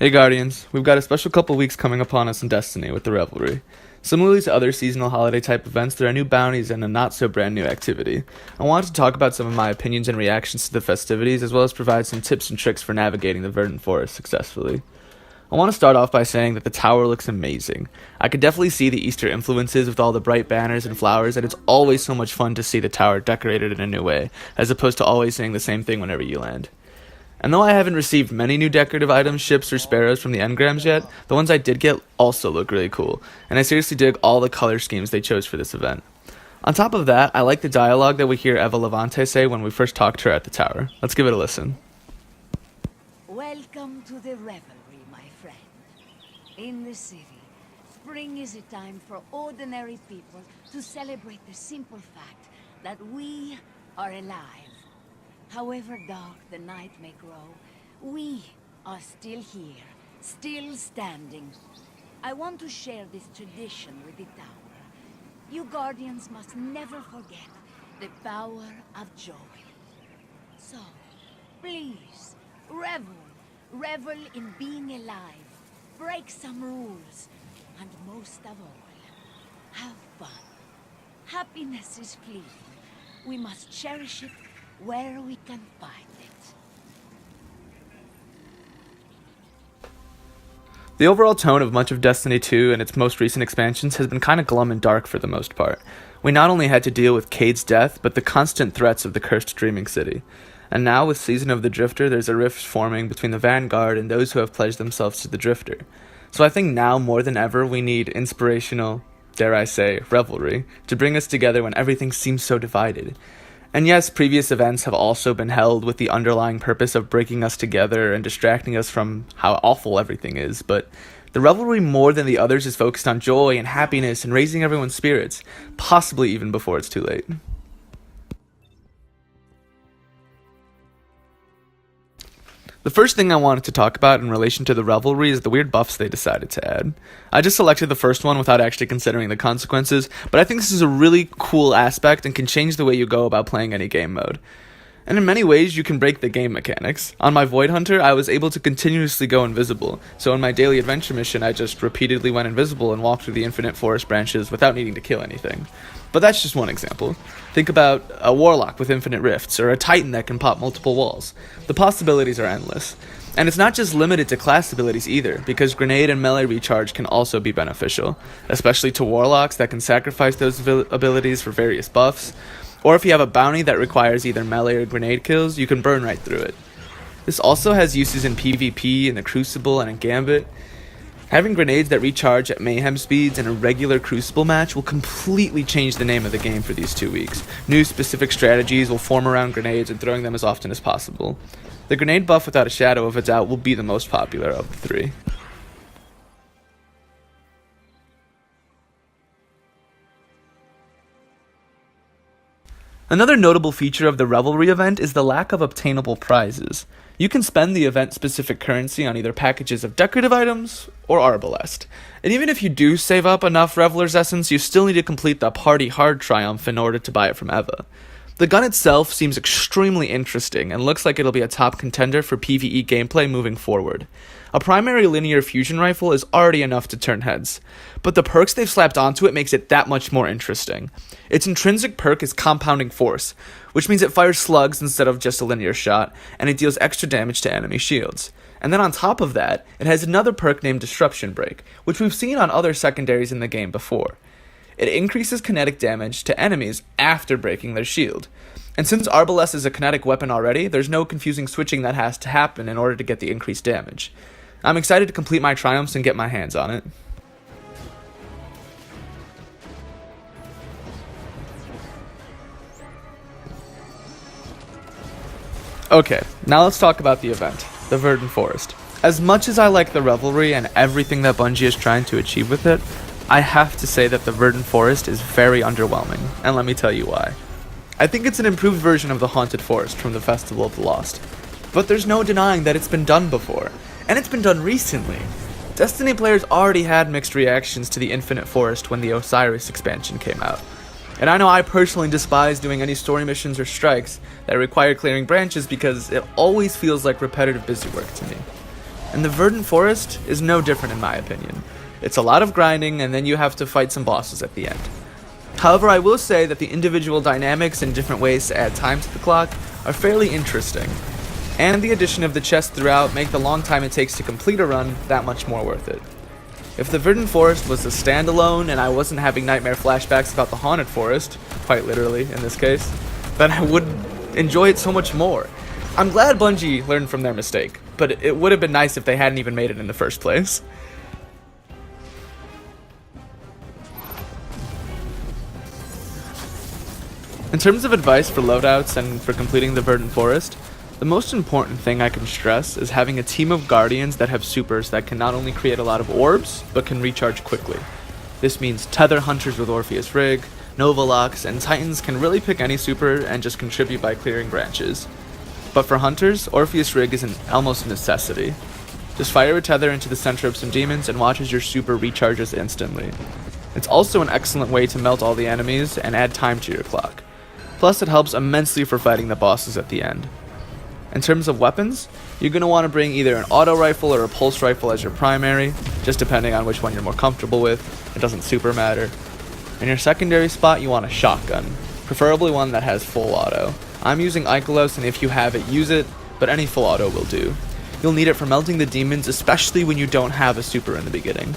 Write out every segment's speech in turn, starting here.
Hey Guardians, we've got a special couple weeks coming upon us in Destiny with the Revelry. Similarly to other seasonal holiday type events, there are new bounties and a not so brand new activity. I wanted to talk about some of my opinions and reactions to the festivities, as well as provide some tips and tricks for navigating the verdant forest successfully. I want to start off by saying that the tower looks amazing. I could definitely see the Easter influences with all the bright banners and flowers, and it's always so much fun to see the tower decorated in a new way, as opposed to always saying the same thing whenever you land. And though I haven't received many new decorative items, ships, or sparrows from the engrams yet, the ones I did get also look really cool, and I seriously dig all the color schemes they chose for this event. On top of that, I like the dialogue that we hear Eva Levante say when we first talked to her at the tower. Let's give it a listen. Welcome to the Revelry, my friend. In the city, spring is a time for ordinary people to celebrate the simple fact that we are alive. However dark the night may grow, we are still here, still standing. I want to share this tradition with the tower. You Guardians must never forget the power of joy. So, please, revel in being alive, break some rules, and most of all, have fun. Happiness is fleeting. We must cherish it where we can find it. The overall tone of much of Destiny 2 and its most recent expansions has been kinda glum and dark for the most part. We not only had to deal with Cade's death, but the constant threats of the cursed Dreaming City. And now with Season of the Drifter, there's a rift forming between the Vanguard and those who have pledged themselves to the Drifter. So I think now more than ever we need inspirational, dare I say, revelry, to bring us together when everything seems so divided. And yes, previous events have also been held with the underlying purpose of breaking us together and distracting us from how awful everything is, but the Revelry more than the others is focused on joy and happiness and raising everyone's spirits, possibly even before it's too late. The first thing I wanted to talk about in relation to the Revelry is the weird buffs they decided to add. I just selected the first one without actually considering the consequences, but I think this is a really cool aspect and can change the way you go about playing any game mode. And in many ways, you can break the game mechanics. On my Void Hunter, I was able to continuously go invisible, so in my daily adventure mission, I just repeatedly went invisible and walked through the infinite forest branches without needing to kill anything. But that's just one example. Think about a Warlock with infinite rifts, or a Titan that can pop multiple walls. The possibilities are endless. And it's not just limited to class abilities either, because grenade and melee recharge can also be beneficial, especially to Warlocks that can sacrifice those abilities for various buffs. Or if you have a bounty that requires either melee or grenade kills, you can burn right through it. This also has uses in PvP, in the Crucible, and in Gambit. Having grenades that recharge at mayhem speeds in a regular Crucible match will completely change the name of the game for these 2 weeks. New specific strategies will form around grenades and throwing them as often as possible. The grenade buff, without a shadow of a doubt, will be the most popular of the three. Another notable feature of the Revelry event is the lack of obtainable prizes. You can spend the event-specific currency on either packages of decorative items or Arbalest. And even if you do save up enough Reveler's Essence, you still need to complete the Party Hard Triumph in order to buy it from Eva. The gun itself seems extremely interesting and looks like it'll be a top contender for PvE gameplay moving forward. A primary linear fusion rifle is already enough to turn heads, but the perks they've slapped onto it makes it that much more interesting. Its intrinsic perk is Compounding Force, which means it fires slugs instead of just a linear shot, and it deals extra damage to enemy shields. And then on top of that, it has another perk named Disruption Break, which we've seen on other secondaries in the game before. It increases kinetic damage to enemies after breaking their shield. And since Arbalest is a kinetic weapon already, there's no confusing switching that has to happen in order to get the increased damage. I'm excited to complete my triumphs and get my hands on it. Okay, now let's talk about the event, the Verdant Forest. As much as I like the Revelry and everything that Bungie is trying to achieve with it, I have to say that the Verdant Forest is very underwhelming, and let me tell you why. I think it's an improved version of the Haunted Forest from the Festival of the Lost, but there's no denying that it's been done before, and it's been done recently. Destiny players already had mixed reactions to the Infinite Forest when the Osiris expansion came out. And I know I personally despise doing any story missions or strikes that require clearing branches because it always feels like repetitive busywork to me. and the Verdant Forest is no different in my opinion. It's a lot of grinding, and then you have to fight some bosses at the end. However, I will say that the individual dynamics and different ways to add time to the clock are fairly interesting, and the addition of the chests throughout make the long time it takes to complete a run that much more worth it. If the Verdant Forest was a standalone and I wasn't having nightmare flashbacks about the Haunted Forest, quite literally in this case, then I would enjoy it so much more. I'm glad Bungie learned from their mistake, but it would have been nice if they hadn't even made it in the first place. In terms of advice for loadouts and for completing the Verdant Forest, the most important thing I can stress is having a team of guardians that have supers that can not only create a lot of orbs, but can recharge quickly. This means Tether Hunters with Orpheus Rig, Novalox, and Titans can really pick any super and just contribute by clearing branches. But for Hunters, Orpheus Rig is almost a necessity. Just fire a Tether into the center of some demons and watch as your super recharges instantly. It's also an excellent way to melt all the enemies and add time to your clock. Plus, it helps immensely for fighting the bosses at the end. In terms of weapons, you're going to want to bring either an auto rifle or a pulse rifle as your primary, just depending on which one you're more comfortable with. It doesn't super matter. In your secondary spot, you want a shotgun, preferably one that has full auto. I'm using Ikelos, and if you have it, use it, but any full auto will do. You'll need it for melting the demons, especially when you don't have a super in the beginning.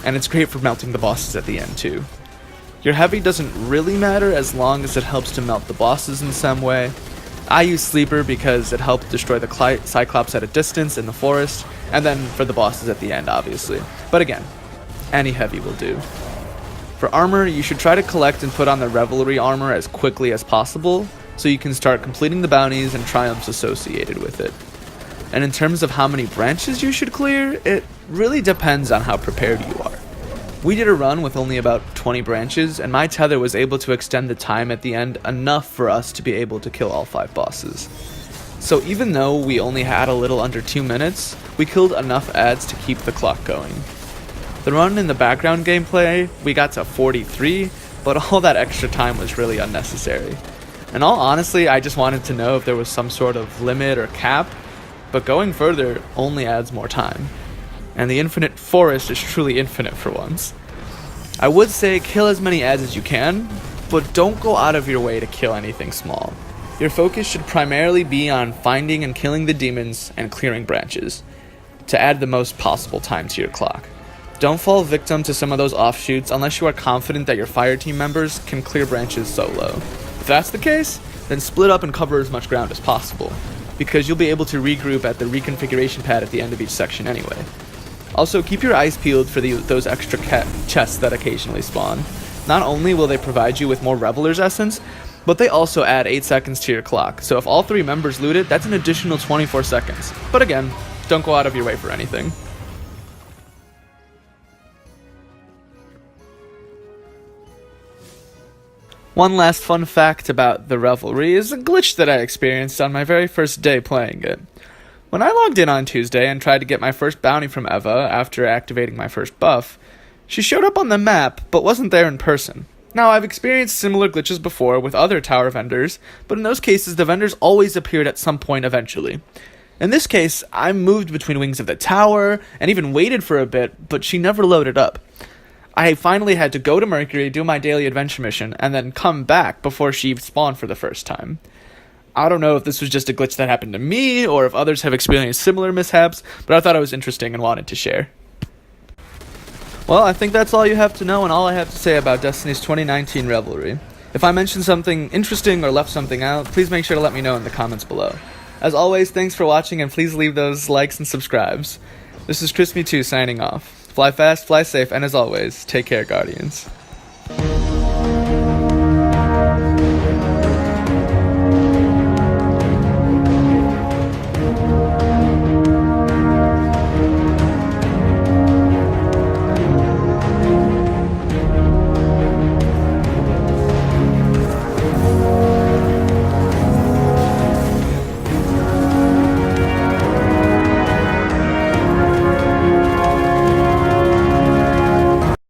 And it's great for melting the bosses at the end too. Your heavy doesn't really matter as long as it helps to melt the bosses in some way. I use Sleeper because it helped destroy the Cyclops at a distance in the forest, and then for the bosses at the end, obviously. But again, any heavy will do. For armor, you should try to collect and put on the Revelry armor as quickly as possible, so you can start completing the bounties and triumphs associated with it. And in terms of how many branches you should clear, it really depends on how prepared you are. We did a run with only about 20 branches, and my tether was able to extend the time at the end enough for us to be able to kill all 5 bosses. So even though we only had a little under 2 minutes, we killed enough adds to keep the clock going. The run in the background gameplay, we got to 43, but all that extra time was really unnecessary. In all honesty, I just wanted to know if there was some sort of limit or cap, but going further only adds more time. And the infinite forest is truly infinite for once. I would say kill as many adds as you can, but don't go out of your way to kill anything small. Your focus should primarily be on finding and killing the demons and clearing branches, to add the most possible time to your clock. Don't fall victim to some of those offshoots unless you are confident that your fire team members can clear branches solo. If that's the case, then split up and cover as much ground as possible, because you'll be able to regroup at the reconfiguration pad at the end of each section anyway. Also, keep your eyes peeled for those extra chests that occasionally spawn. Not only will they provide you with more Reveler's Essence, but they also add 8 seconds to your clock, so if all 3 members loot it, that's an additional 24 seconds. But again, don't go out of your way for anything. One last fun fact about the Revelry is a glitch that I experienced on my very first day playing it. When I logged in on Tuesday and tried to get my first bounty from Eva after activating my first buff, she showed up on the map but wasn't there in person. Now, I've experienced similar glitches before with other tower vendors, but in those cases the vendors always appeared at some point eventually. In this case, I moved between wings of the tower and even waited for a bit, but she never loaded up. I finally had to go to Mercury, do my daily adventure mission, and then come back before she spawned for the first time. I don't know if this was just a glitch that happened to me, or if others have experienced similar mishaps, but I thought it was interesting and wanted to share. Well, I think that's all you have to know and all I have to say about Destiny's 2019 Revelry. If I mentioned something interesting or left something out, please make sure to let me know in the comments below. As always, thanks for watching and please leave those likes and subscribes. This is Crispy2 signing off. Fly fast, fly safe, and as always, take care, Guardians.